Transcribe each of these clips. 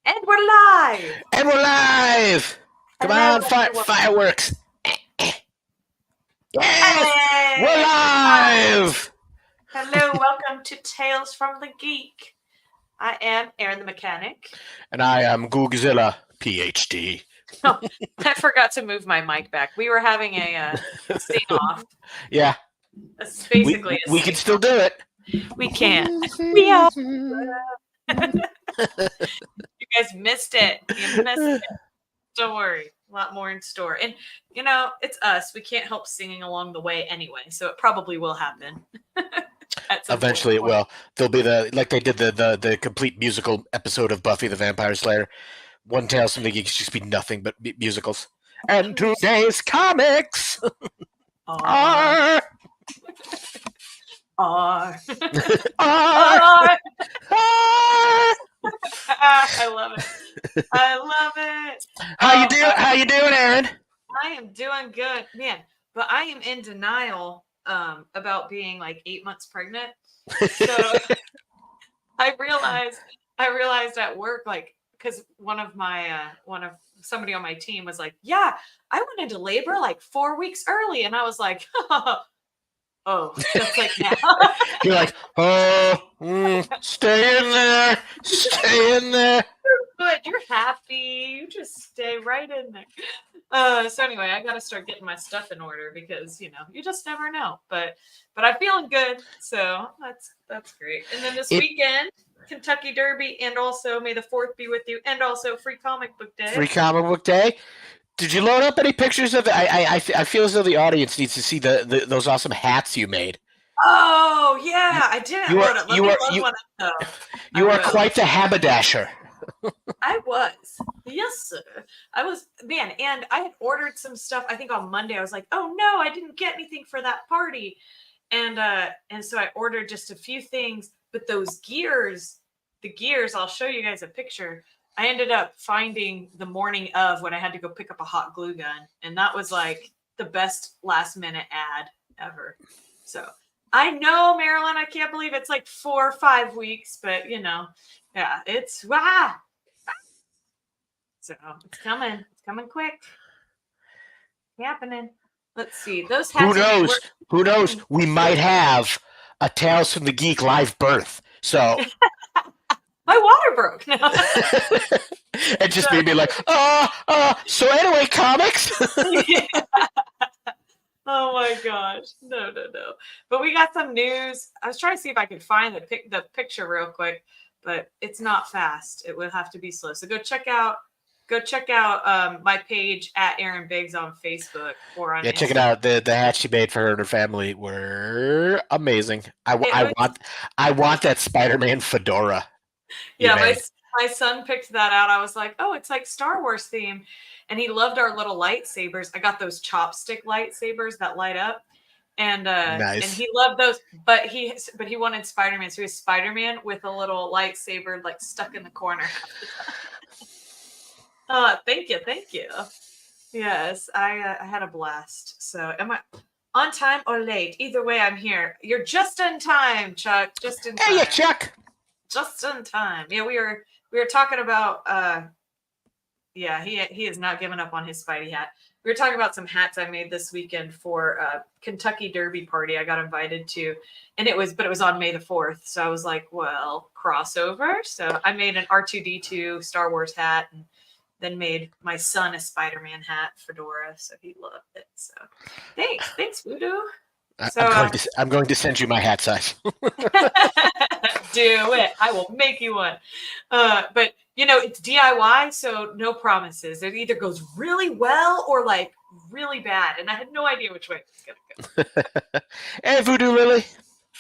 And we're live! And we're live! Come Hello, on, everyone. fireworks! Yes! We're Hey! live! Hello, welcome to Tales from the Geek. I am Aaron the Mechanic. And I am Googzilla, PhD. Oh, I forgot to move my mic back. We were having a sing-off. Yeah, It's we basically a we can sing-off. still do it. We can't. We are. You guys missed it. You missed it. Don't worry. A lot more in store. And, you know, it's us. We can't help singing along the way anyway, so it probably will happen. At some Eventually point. it will. There'll be like they did the complete musical episode of Buffy the Vampire Slayer. One Tales from the Geeks just be nothing but musicals. And today's comics are... are. are... I love it. I love it. How you doing, Aaron? I am doing good, man. But I am in denial about being like 8 months pregnant. So I realized at work, like, because somebody on my team was like, "Yeah, I went into labor like 4 weeks early," and I was like, "Oh, that's like now." You're like, stay in there, stay in there. Good, you're happy. You just stay right in there. So anyway, I got to start getting my stuff in order because you just never know. But I'm feeling good, so that's great. And then this weekend, Kentucky Derby, and also May the 4th be with you, and also Free Comic Book Day. Free Comic Book Day. Did you load up any pictures of it? I feel as though the audience needs to see those awesome hats you made. Oh yeah, I didn't load it. Let me load one up though. You are quite the haberdasher. I was. Yes, sir. I was, man, and I had ordered some stuff, I think on Monday. I was like, oh no, I didn't get anything for that party. And so I ordered just a few things, but the gears, I'll show you guys a picture. I ended up finding the morning of when I had to go pick up a hot glue gun. And that was like the best last minute ad ever. So I know, Marilyn, I can't believe it's like 4 or 5 weeks, but yeah, it's So it's coming. It's coming quick. It's happening. Let's see. Those hats. Who knows? We might have a Tales from the Geek live birth. So my water broke. No. And just maybe like, so anyway, comics. Yeah. Oh my gosh. No. But we got some news. I was trying to see if I could find the picture real quick, but it's not fast. It would have to be slow. So go check out my page at Aaron Biggs on Facebook or on Instagram. Check it out. The hats she made for her and her family were amazing. I want that Spider-Man fedora. Yeah, my son picked that out. I was like, oh, it's like Star Wars theme. And he loved our little lightsabers. I got those chopstick lightsabers that light up. And nice. And he loved those, but he wanted Spider-Man. So he was Spider-Man with a little lightsaber like stuck in the corner. Thank you. Yes, I had a blast. So am I on time or late? Either way, I'm here. You're just in time, Chuck. Just in time. Hey, Chuck. Just in time. Yeah, we were talking about yeah, he has not given up on his Spidey hat. We were talking about some hats I made this weekend for Kentucky Derby party I got invited to, and it was on May the 4th. So I was like, well, crossover. So I made an R2D2 Star Wars hat, and then made my son a Spider-Man hat fedora, so he loved it. So thanks, Voodoo. So I'm going to send you my hat size. Do it. I will make you one. But it's DIY, so no promises. It either goes really well or like really bad, and I had no idea which way it was gonna go. Hey, Voodoo Lily.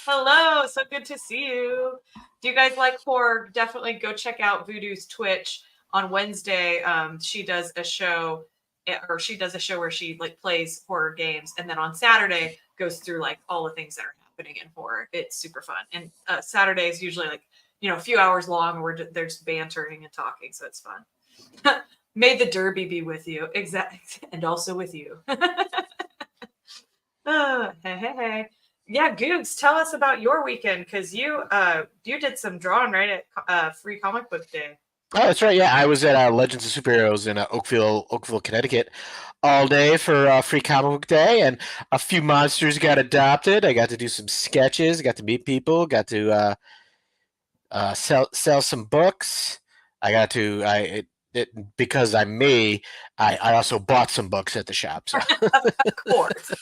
Hello, so good to see you. Do you guys like horror? Definitely go check out Voodoo's Twitch. On Wednesday, she does a show where she like plays horror games, and then on Saturday goes through like all the things that are happening in horror. It's super fun, and Saturday is usually like a few hours long where there's bantering and talking, so it's fun. May the Derby be with you, exactly, and also with you. Hey. Yeah, Googs, tell us about your weekend because you did some drawing right at Free Comic Book Day. Oh, that's right. Yeah, I was at Legends of Superheroes in Oakville, Connecticut, all day for Free Comic Book Day, and a few monsters got adopted. I got to do some sketches, got to meet people, got to sell some books. I got to because I'm me. I also bought some books at the shop. So Of course.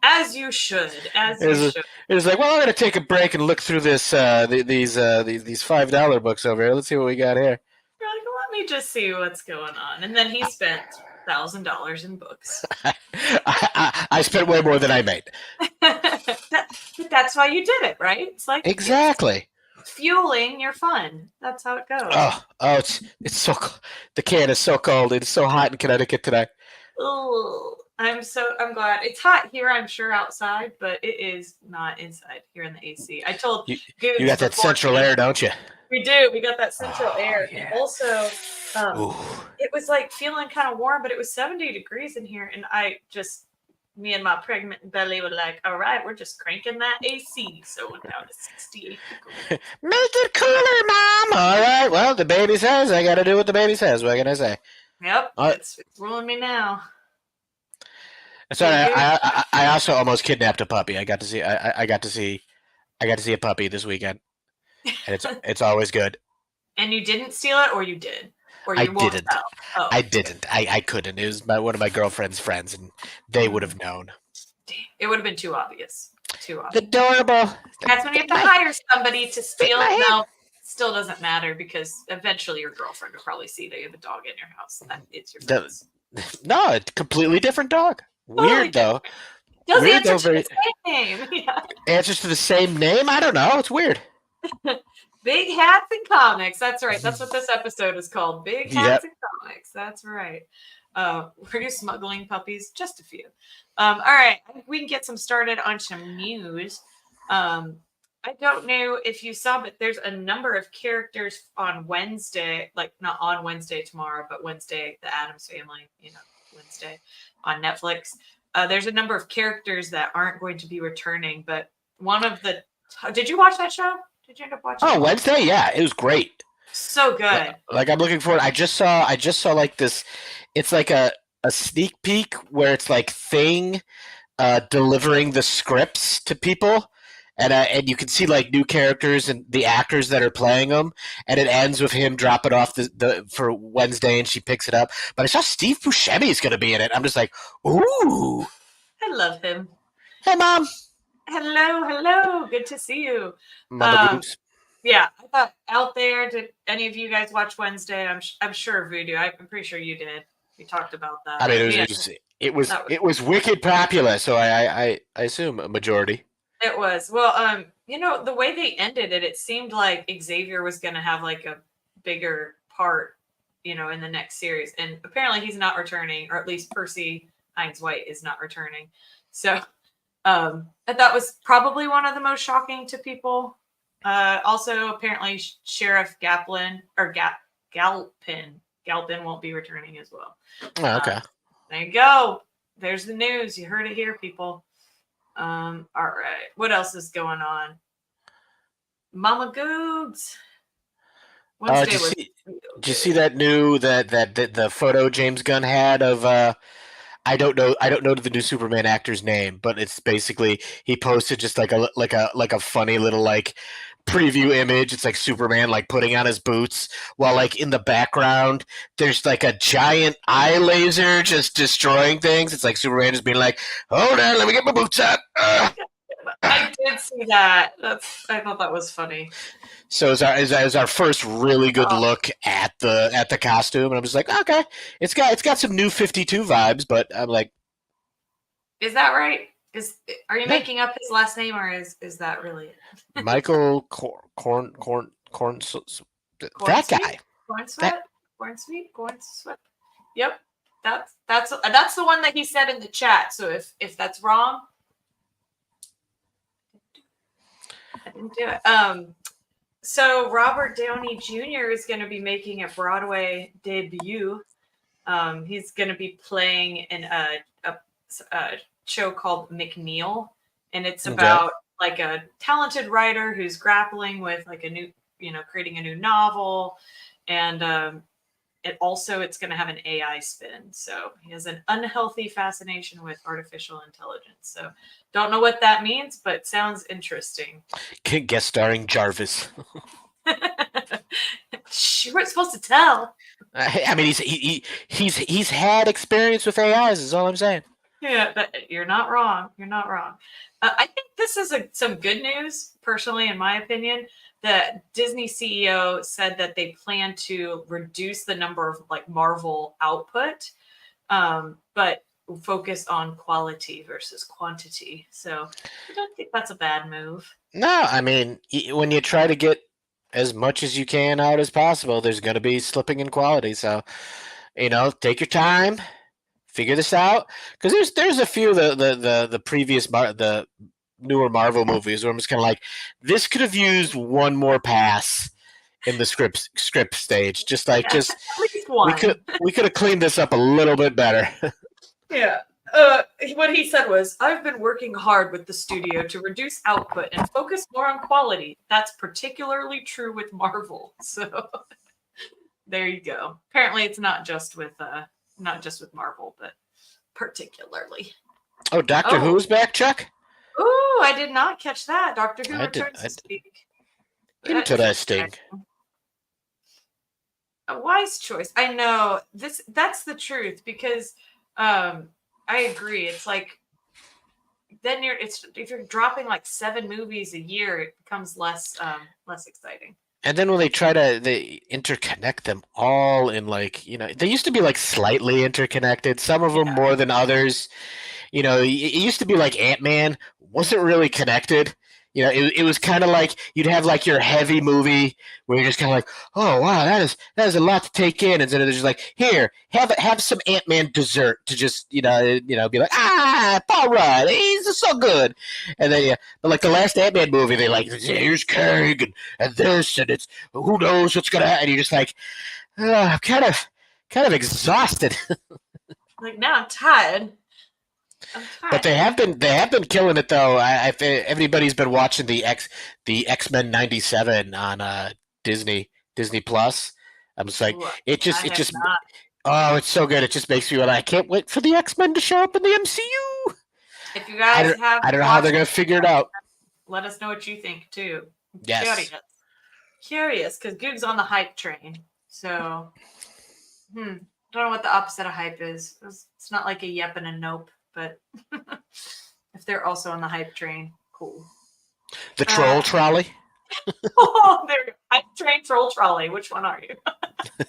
As you should. As it you was should. it was like, well, I'm gonna take a break and look through these $5 books over here. Let's see what we got here. You're like, let me just see what's going on. And then he spent $1,000 in books. I spent way more than I made. That's why you did it, right? It's like Exactly. it's fueling your fun. That's how it goes. It's so the can is so cold. It's so hot in Connecticut today. Oh, I'm glad. It's hot here, I'm sure, outside, but it is not inside here in the AC. I told You Googs you got that central air, don't you? We do. We got that central air. Yeah. And also, Ooh. it was like feeling kind of warm, but it was 70 degrees in here. And me and my pregnant belly were like, all right, we're just cranking that AC. So it went down to 68 degrees. Make it cooler, Mom. All right. Well, the baby says I got to do what the baby says. What can I say? Yep. It's ruling me now. So I also almost kidnapped a puppy. I got to see a puppy this weekend, and it's always good. And you didn't steal it, or you did, or you I won't didn't. tell? Oh, I didn't. I couldn't. It was one of my girlfriend's friends, and they would have known. It would have been too obvious. Too obvious. Adorable. That's when you have to hire somebody to steal. No, still doesn't matter because eventually your girlfriend will probably see that you have a dog in your house. That it's your friend's. No, it's a completely different dog. Weird though. Does he answer to the same name? Yeah. Answers to the same name? I don't know. It's weird. Big Hats and Comics. That's right. That's what this episode is called. Big Hats and Comics. That's right. We're just smuggling puppies, just a few. All right, we can get some started on some news. I don't know if you saw, but there's a number of characters on Wednesday, like not on Wednesday tomorrow, but Wednesday, the Addams Family, Wednesday on Netflix. There's a number of characters that aren't going to be returning, but did you watch that show? Did you end up watching? Oh, Wednesday? Yeah, it was great. So good. Like I'm looking forward. I just saw like this. It's like a sneak peek where it's like Thing delivering the scripts to people, and you can see like new characters and the actors that are playing them, and it ends with him dropping off the for Wednesday, and she picks it up. But I saw Steve Buscemi is going to be in it. I'm just like, ooh, I love him. Hey, Mom. Hello. Good to see you. Mama Goose. Yeah, I thought out there. Did any of you guys watch Wednesday? I'm sure Voodoo. I'm pretty sure you did. We talked about that. I mean, it was wicked popular, so I assume a majority. It was. Well, the way they ended it, it seemed like Xavier was going to have like a bigger part, in the next series, and apparently he's not returning, or at least Percy Hines White is not returning. So, that was probably one of the most shocking to people. Also, apparently, Sheriff Galpin won't be returning as well. Oh, okay. There you go. There's the news. You heard it here, people. All right. What else is going on? Mama Googs. Did you see that new that the photo James Gunn had of I don't know the new Superman actor's name, but it's basically he posted just like a funny little like preview image. It's like Superman like putting on his boots while like in the background there's like a giant eye laser just destroying things. It's like Superman just being like, hold on, let me get my boots on. I did see that. I thought that was funny. So is our first really good look at the costume, and I'm just like, okay, it's got some New 52 vibes, but I'm like, is that right? Are you making up his last name, or is that really it? Michael Corn that guy? Corn Sweet. Yep, that's the one that he said in the chat. So if that's wrong, I didn't do it. So Robert Downey Jr. is going to be making a Broadway debut. He's going to be playing in a show called McNeil, and it's about like a talented writer who's grappling with like a new, creating a new novel, and it's going to have an AI spin. So he has an unhealthy fascination with artificial intelligence. So don't know what that means, but sounds interesting. Guest starring Jarvis. You weren't supposed to tell. I mean, he's had experience with AIs. Is all I'm saying. Yeah, but you're not wrong. You're not wrong. I think this is some good news, personally, in my opinion. The Disney CEO said that they plan to reduce the number of like Marvel output, but focus on quality versus quantity. So I don't think that's a bad move. No, I mean, when you try to get as much as you can out as possible, there's going to be slipping in quality. So, take your time, figure this out. Because there's a few of the previous the newer Marvel movies where I'm just kind of like, this could have used one more pass in the script stage. Just At least one. we could have cleaned this up a little bit better. Yeah. What he said was, I've been working hard with the studio to reduce output and focus more on quality. That's particularly true with Marvel. So there you go. Apparently it's not just with Marvel, but particularly. Oh, Doctor Who's back, Chuck? Oh, I did not catch that. Doctor Who returns to speak. Interesting. A wise choice. I know that's the truth, because I agree. It's like then if you're dropping like 7 movies a year, it becomes less exciting. And then when they they interconnect them all in they used to be like slightly interconnected, some of them more than others. It used to be like Ant-Man wasn't really connected. It was kind of like you'd have like your heavy movie where you're just kind of like, oh wow, that is a lot to take in, and then they're just like, here, have some Ant-Man dessert to just be like, Paul Rudd, he's so good, and then but like the last Ant-Man movie, they like, here's Kang and this, and it's who knows what's gonna happen, and you're just like, I'm kind of exhausted. Like, now I'm tired. But they have been killing it though. Everybody's been watching the X-Men '97 on Disney Plus. I'm just like, oh, it's so good. It just makes me I can't wait for the X-Men to show up in the MCU. If you guys I don't know how they're gonna figure it out. Let us know what you think too. Yes. Curious, because Goog's on the hype train. So, don't know what the opposite of hype is. It's not like a yep and a nope. But if they're also on the hype train, cool. The troll trolley? Oh, there. Hype train, troll trolley. Which one are you?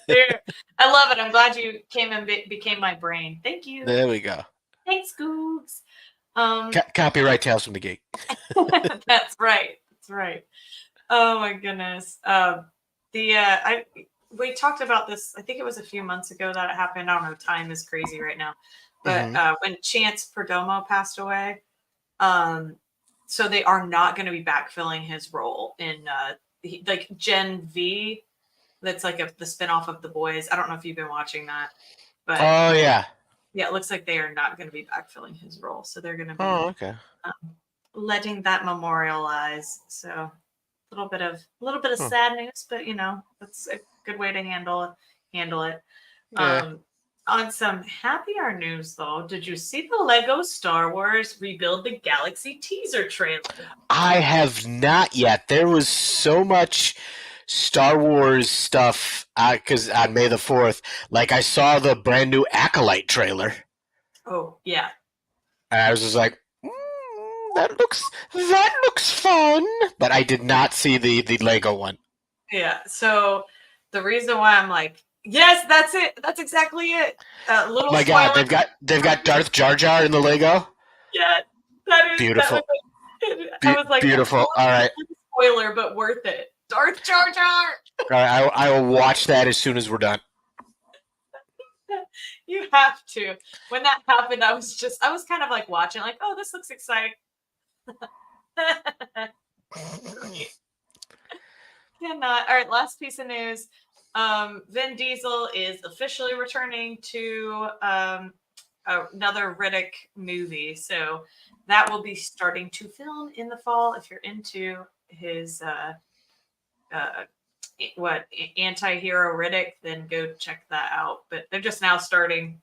There. I love it. I'm glad you came and became my brain. Thank you. There we go. Thanks, Googs. Copyright Tales from the Geek. That's right. That's right. Oh my goodness. We talked about this. I think it was a few months ago that it happened. I don't know. Time is crazy right now. But when Chance Perdomo passed away, so they are not going to be backfilling his role in like Gen V. That's like the spinoff of The Boys. I don't know if you've been watching that, but yeah, it looks like they are not going to be backfilling his role. So they're going to be letting that memorialize. So a little bit of sad news, but that's a good way to handle it. Yeah. On some happier news, though, did you see the Lego Star Wars Rebuild the Galaxy teaser trailer? I have not yet. There was so much Star Wars stuff because on May the 4th, like I saw the brand new Acolyte trailer. Oh, yeah. And I was just like, that looks fun. But I did not see the Lego one. Yeah, so the reason why I'm like, yes, that's it. That's exactly it. Oh my God, they've got Darth Jar Jar in the Lego. Yeah, that is beautiful. I was like, beautiful. All right. Spoiler, but worth it. Darth Jar Jar. All right, I will watch that as soon as we're done. You have to. When that happened, I was kind of like watching, like, oh, this looks exciting. Cannot. All right, last piece of news. Vin Diesel is officially returning to another Riddick movie. So that will be starting to film in the fall if you're into his anti-hero Riddick, then go check that out. But they're just now starting.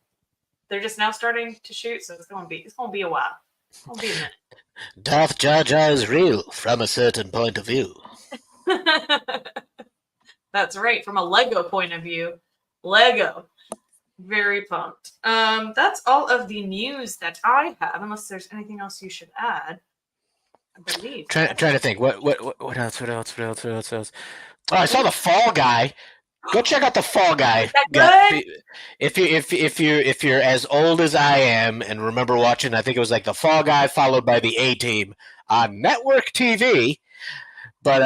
They're just now starting to shoot, so it's gonna be a while. It's gonna be a minute. Darth Jar Jar is real from a certain point of view. That's right, from a Lego point of view. Lego. Very pumped. That's all of the news that I have, unless there's anything else you should add. I believe. Trying to think. What else? Oh, I saw the Fall Guy. Go check out the Fall Guy. Is that good? If you're as old as I am and remember watching, I think it was like the Fall Guy followed by the A Team on network TV. But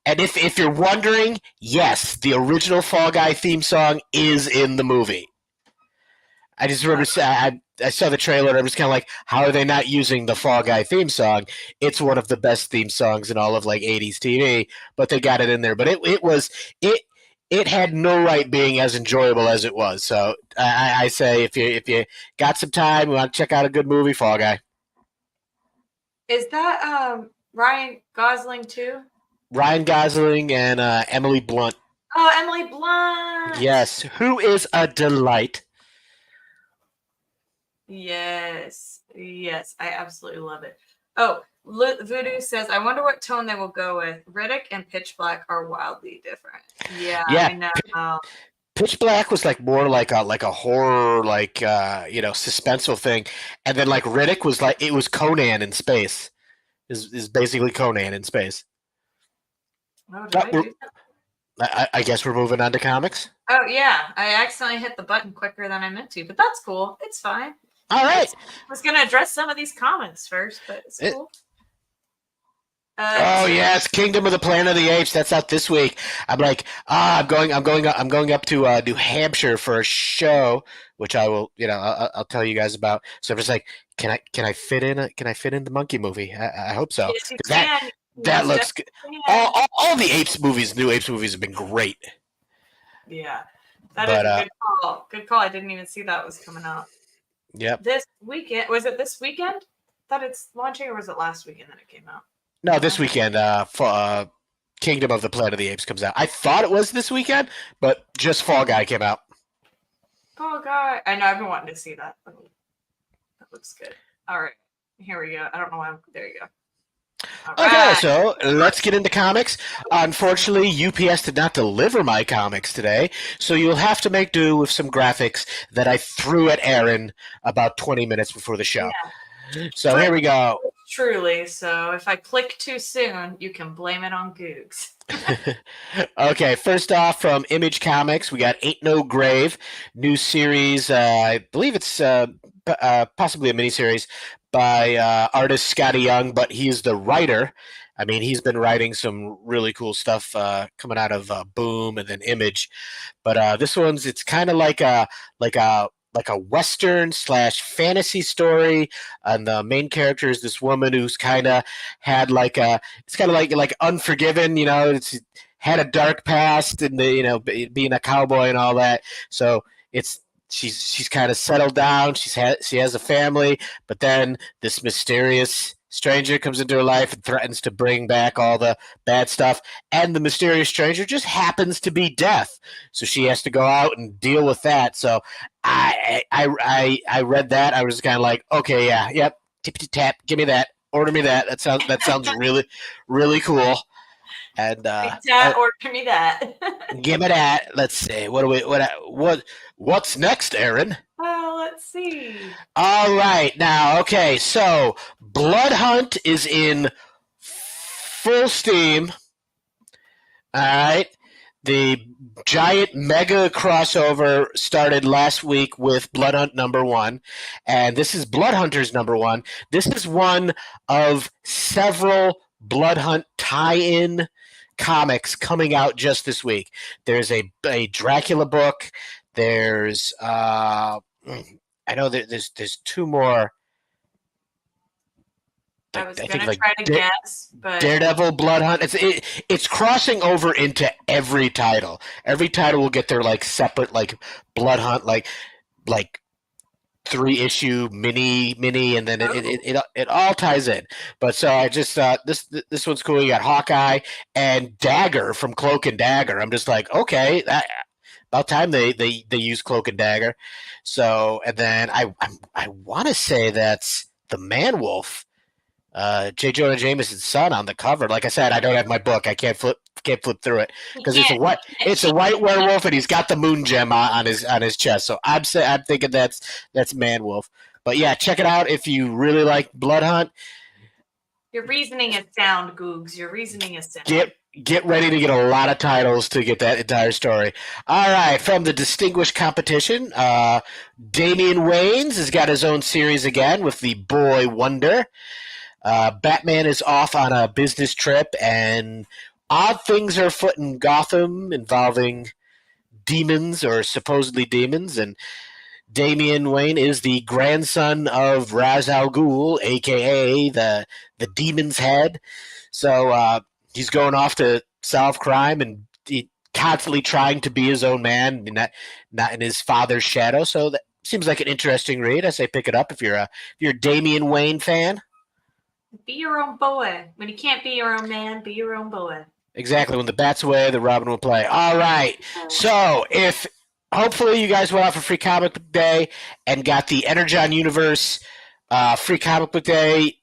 and if you're wondering, yes, the original Fall Guy theme song is in the movie. I just remember I saw the trailer and I was kind of like, how are they not using the Fall Guy theme song? It's one of the best theme songs in all of like 80s TV, but they got it in there. But it had no right being as enjoyable as it was. So I say if you got some time, you want to check out a good movie, Fall Guy. Is that Ryan Gosling too? Ryan Gosling and Emily Blunt. Oh, Emily Blunt. Yes, who is a delight. Yes, I absolutely love it. Oh, Voodoo says, I wonder what tone they will go with. Riddick and Pitch Black are wildly different. Yeah. I know. Pitch Black was like more like a horror, like suspenseful thing, and then like Riddick was like it was Conan in space. Is basically Conan in space. Oh, did I do that? I guess we're moving on to comics. Oh yeah, I accidentally hit the button quicker than I meant to, but that's cool. It's fine. All right. I was going to address some of these comments first, but it's cool. Oh yes, Kingdom of the Planet of the Apes. That's out this week. I'm like, I'm going up to New Hampshire for a show, which I will, I'll tell you guys about. So I'm just like, can I fit in the monkey movie? I hope so. Yes, you can. That looks good. All the new Apes movies have been great. Yeah, that is a good call. Good call. I didn't even see that was coming out. Yep. This weekend, was it this weekend that it's launching, or was it last weekend that it came out? No, this weekend. Kingdom of the Planet of the Apes comes out. I thought it was this weekend, but just Fall Guy came out. Fall Guy. I know. I've been wanting to see that. That looks good. All right, here we go. I don't know why. There you go. Okay, so let's get into comics. Unfortunately, UPS did not deliver my comics today, so you'll have to make do with some graphics that I threw at Aaron about 20 minutes before the show. Yeah. So here we go. Truly, so if I click too soon, you can blame it on Googs. Okay, first off from Image Comics, we got Ain't No Grave, new series. I believe it's possibly a miniseries by artist Scotty Young, but he's the writer. I mean, he's been writing some really cool stuff coming out of Boom and then Image. But this one's it's kind of like a Western / fantasy story, and the main character is this woman who's kind of had it's kind of like Unforgiven, it's had a dark past and being a cowboy and all that. So she's kind of settled down. She has a family, but then this mysterious stranger comes into her life and threatens to bring back all the bad stuff. And the mysterious stranger just happens to be Death, so she has to go out and deal with that. So I read that. I was kind of like, okay, yeah, yep, tippity tap, give me that, order me that. That sounds really, really cool. And order me that. Give me that. Let's see. What's next, Aaron? Let's see. All right, now, okay, so Blood Hunt is in full steam. All right, the giant mega crossover started last week with Blood Hunt #1, and this is Blood Hunters #1. This is one of several Blood Hunt tie-in comics coming out just this week. There's a Dracula book. There's I know there's two more. I was going to try to guess, but Daredevil, Blood Hunt. It's crossing over into every title. Every title will get their separate Blood Hunt, 3-issue mini, and then it all ties in. But so I just this one's cool. You got Hawkeye and Dagger from Cloak and Dagger. I'm just like, okay, about time they use Cloak and Dagger. So and then I want to say that's the Man Wolf, J. Jonah Jameson's son on the cover. Like I said, I don't have my book. I can't flip through it because it's a white werewolf and he's got the moon gem on his chest. So I'm thinking that's Man Wolf. But yeah, check it out if you really like Blood Hunt. Your reasoning is sound, Googs. Your reasoning is sound. Get ready to get a lot of titles to get that entire story. All right, from the distinguished competition, Damian Wayans has got his own series again with the Boy Wonder. Batman is off on a business trip, and odd things are afoot in Gotham involving demons or supposedly demons. And Damian Wayne is the grandson of Ra's al Ghul, a.k.a. the Demon's Head. So he's going off to solve crime and constantly trying to be his own man, not in his father's shadow. So that seems like an interesting read. I say pick it up if you're a Damian Wayne fan. Be your own boy. When you can't be your own man, be your own boy. Exactly. When the bat's away, the Robin will play. All right. So if hopefully you guys went out for Free Comic Book Day and got the Energon Universe Free Comic Book Day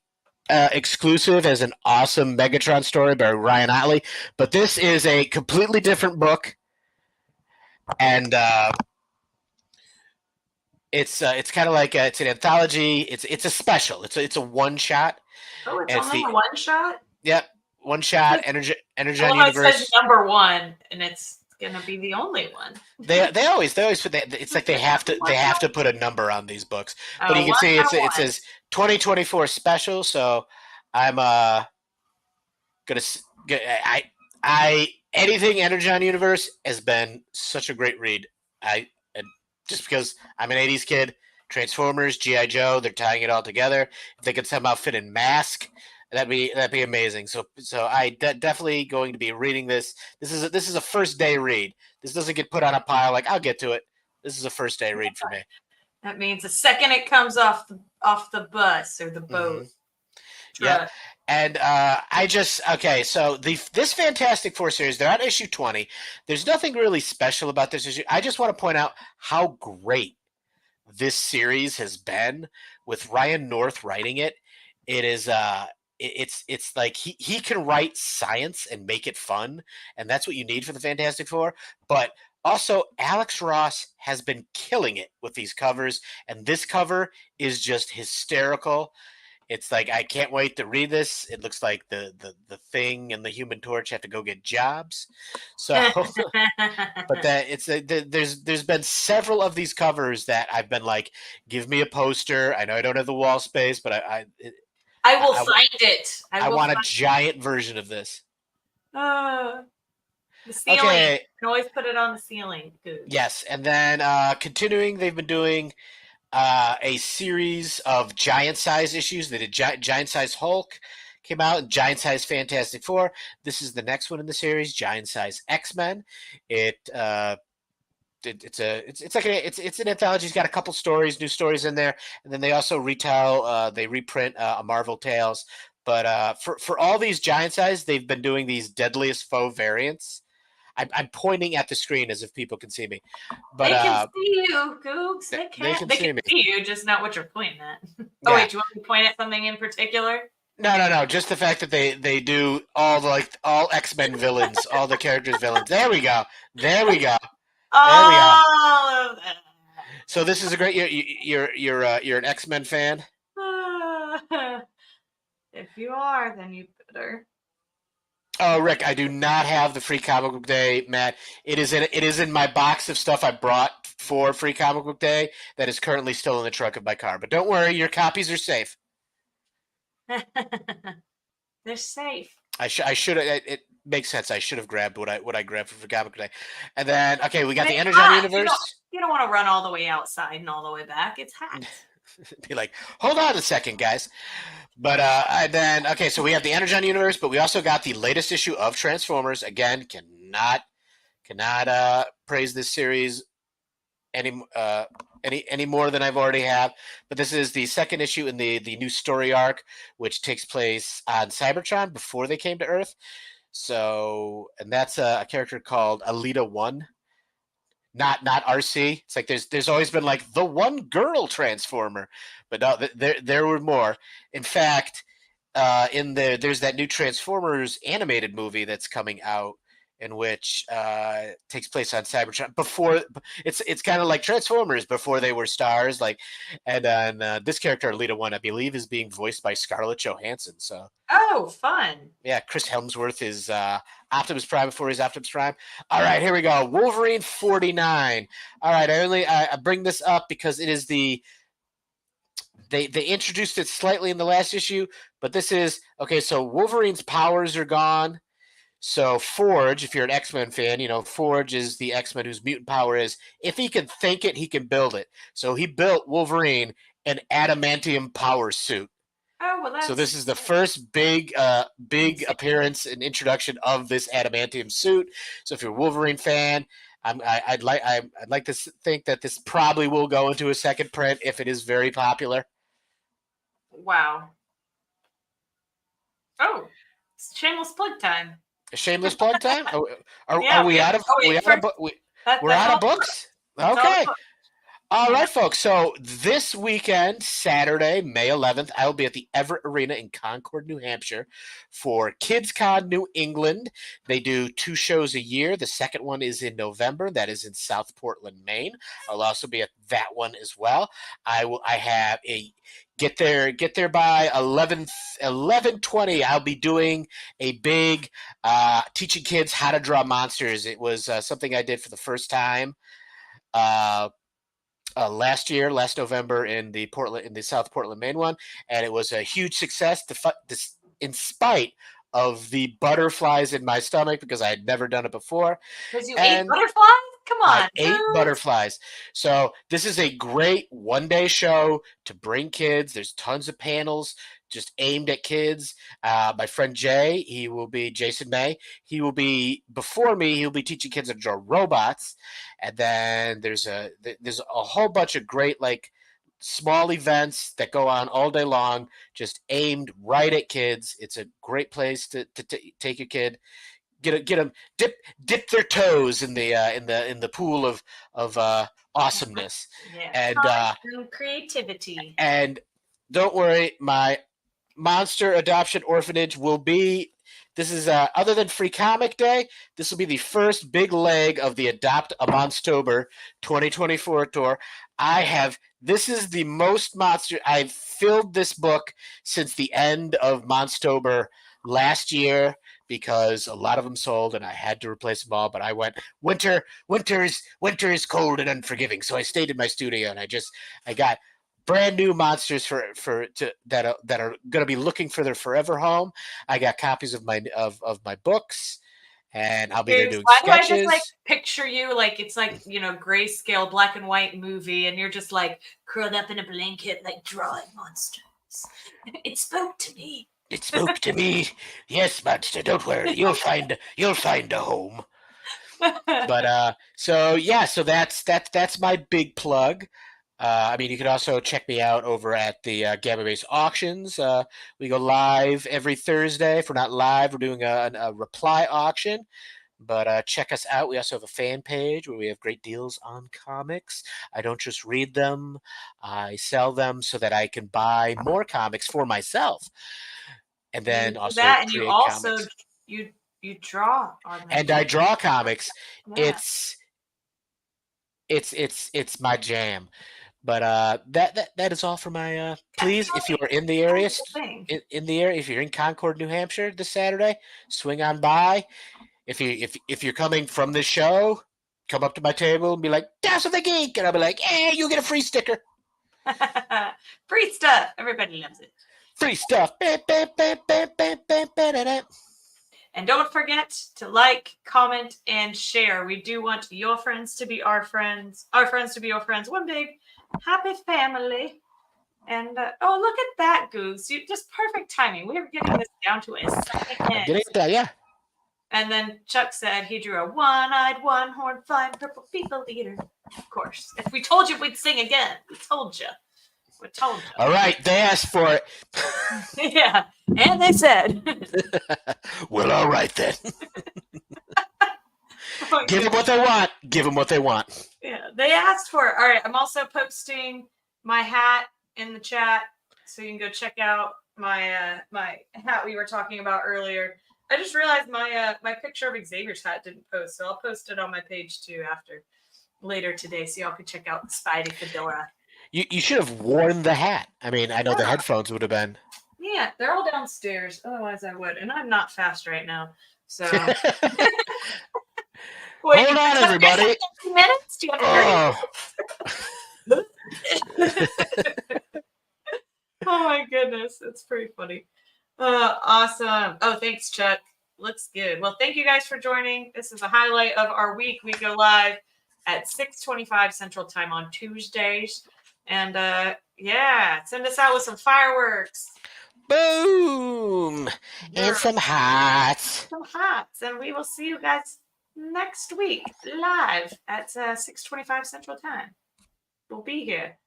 exclusive as an awesome Megatron story by Ryan Ottley. But this is a completely different book, and it's kind of like it's an anthology. It's a special. It's a one shot. Oh, it's only a one shot? Yep. One shot, Energon Universe. It says number one, and it's gonna be the only one. They always put that. It's like they have to put a number on these books. But you can see it says 2024 special. So I'm gonna anything Energon Universe has been such a great read. Just because I'm an 80s kid, Transformers, G.I. Joe, they're tying it all together. If they could somehow fit in Mask, that'd be amazing. So I definitely going to be reading this. This is a first day read. This doesn't get put on a pile like I'll get to it. This is a first day read for me. That means the second it comes off the bus or the boat. Mm-hmm. Yeah. And so this Fantastic Four series, they're on issue 20. There's nothing really special about this issue. I just want to point out how great this series has been with Ryan North writing it. It is it's like he can write science and make it fun, and that's what you need for the Fantastic Four. But also, Alex Ross has been killing it with these covers, and this cover is just hysterical. It's like I can't wait to read this. It looks like the Thing and the Human Torch have to go get jobs. So, but there's been several of these covers that I've been like, give me a poster. I know I don't have the wall space, but I will find it. I want a giant version of this. The ceiling. Okay. You can always put it on the ceiling. Good. Yes, and then continuing, they've been doing a series of giant-size issues. They did giant-size Hulk came out, and giant-size Fantastic Four. This is the next one in the series, giant-size X-Men. It's an anthology. It's got a couple stories, new stories in there, and then they also reprint a Marvel Tales. But for all these giant-size, they've been doing these Deadliest Foe variants. I'm pointing at the screen as if people can see me. But they can see you, Googs. They can see you, just not what you're pointing at. Oh, wait, do you want me to point at something in particular? No. Just the fact that they do all X-Men villains, all the characters villains. There we go. Oh, so this is a great. You're an X-Men fan. If you are, then you better. Oh, Rick, I do not have the Free Comic Book Day, Matt. It is in my box of stuff I brought for Free Comic Book Day that is currently still in the trunk of my car. But don't worry, your copies are safe. They're safe. I should. It makes sense. I should have grabbed what I grabbed for Free Comic Book Day. And then we got the Energon Universe. You don't want to run all the way outside and all the way back. It's hot. Be like, hold on a second, guys. But and then so we have the Energon Universe, but we also got the latest issue of Transformers. Again, cannot praise this series any any more than I've already have. But this is the second issue in the new story arc, which takes place on Cybertron before they came to Earth. So, and that's a character called Alita One, not RC. It's like there's always been like the one girl Transformer, but no, there were more. In fact, there's that new Transformers animated movie that's coming out, in which takes place on Cybertron before. It's kind of like Transformers before they were stars. Like, and this character Alita One, I believe, is being voiced by Scarlett Johansson. So Oh, fun. yeah, Chris Hemsworth is Optimus Prime before he's Optimus Prime. All right, here we go. Wolverine 49. All right, I bring this up because it is they introduced it slightly in the last issue, but this is okay. So Wolverine's powers are gone. So Forge, if you're an X-Men fan, Forge is the X-Men whose mutant power is if he can think it, he can build it. So he built Wolverine an adamantium power suit. Oh, well, that's... So this is the first big appearance and introduction of this adamantium suit. So if you're a Wolverine fan, I'd like to think that this probably will go into a second print if it is very popular. Wow. Oh, it's shameless plug time. Shameless plug time? Are we out of we're out of books? Okay. All right, folks. So this weekend, Saturday, May 11th, I will be at the Everett Arena in Concord, New Hampshire for KidsCon New England. They do 2 shows a year. The second one is in November. That is in South Portland, Maine. I'll also be at that one as well. I have a get there by 11:20. I'll be doing a big teaching kids how to draw monsters. It was something I did for the first time. Last November in the South Portland, Maine one, and it was a huge success. In spite of the butterflies in my stomach because I had never done it before. Because you ate butterflies? Come on, I ate butterflies. So this is a great one-day show to bring kids. There's tons of panels just aimed at kids. My friend Jay, Jason May. He will be before me. He'll be teaching kids how to draw robots, and then there's a whole bunch of great like small events that go on all day long, just aimed right at kids. It's a great place to take your kid. Get them dip their toes in the pool of awesomeness. Yeah, and creativity. And don't worry, my monster adoption orphanage will be. This is other than Free Comic Day. This will be the first big leg of the Adopt a Monstober 2024 tour. This is the most monster I've filled this book since the end of Monstober last year, because a lot of them sold and I had to replace them all. But I went, winter is cold and unforgiving. So I stayed in my studio and I got brand new monsters that are going to be looking for their forever home. I got copies of my books, and I'll be there doing sketches. Why do I just like picture you like it's like, grayscale black and white movie, and you're just like curled up in a blanket like drawing monsters. It spoke to me. It spoke to me. Yes, monster, don't worry. You'll find a home. But so that's my big plug. You can also check me out over at the Gamma Base Auctions. We go live every Thursday. If we're not live, we're doing a reply auction. But check us out. We also have a fan page where we have great deals on comics. I don't just read them. I sell them so that I can buy more comics for myself. And then also and you also comics. You draw on them. And I draw comics. Yeah. It's my jam. But that is all for my please, if you are in the area, if you're in Concord, New Hampshire this Saturday, swing on by. If you're coming from the show, come up to my table and be like, Tales From The Geek, and I'll be like, you get a free sticker. Free stuff. Everybody loves it. Free stuff. And don't forget to like, comment, and share. We do want your friends to be our friends to be your friends. One big happy family. And look at that, Goose! Just perfect timing. We were getting this down to a second. Yeah. And then Chuck said he drew a one-eyed, one-horned, flying purple people eater. Of course. If we told you we'd sing again, we told you. We told you. All right, they asked for it. Yeah, and they said. Well, all right then. Oh, Give them what they want. Give them what they want. yeah, they asked for it. All right, I'm also posting my hat in the chat, so you can go check out my my hat we were talking about earlier. I just realized my picture of Xavier's hat didn't post, so I'll post it on my page too after later today, so y'all can check out the Spidey fedora. You should have worn the hat. I mean, I know the headphones would have been. Yeah, they're all downstairs. Otherwise, I would, and I'm not fast right now, so. Wait, Hold on, everybody. 30 minutes? Do you have 30 minutes? Oh my goodness, it's pretty funny. Awesome. Oh, thanks, Chuck. Looks good. Well, thank you guys for joining. This is a highlight of our week. We go live at 6:25 Central Time on Tuesdays. And yeah, send us out with some fireworks. Boom! And some hearts. Some hearts. And we will see you guys next week live at 6:25 Central Time. We'll be here.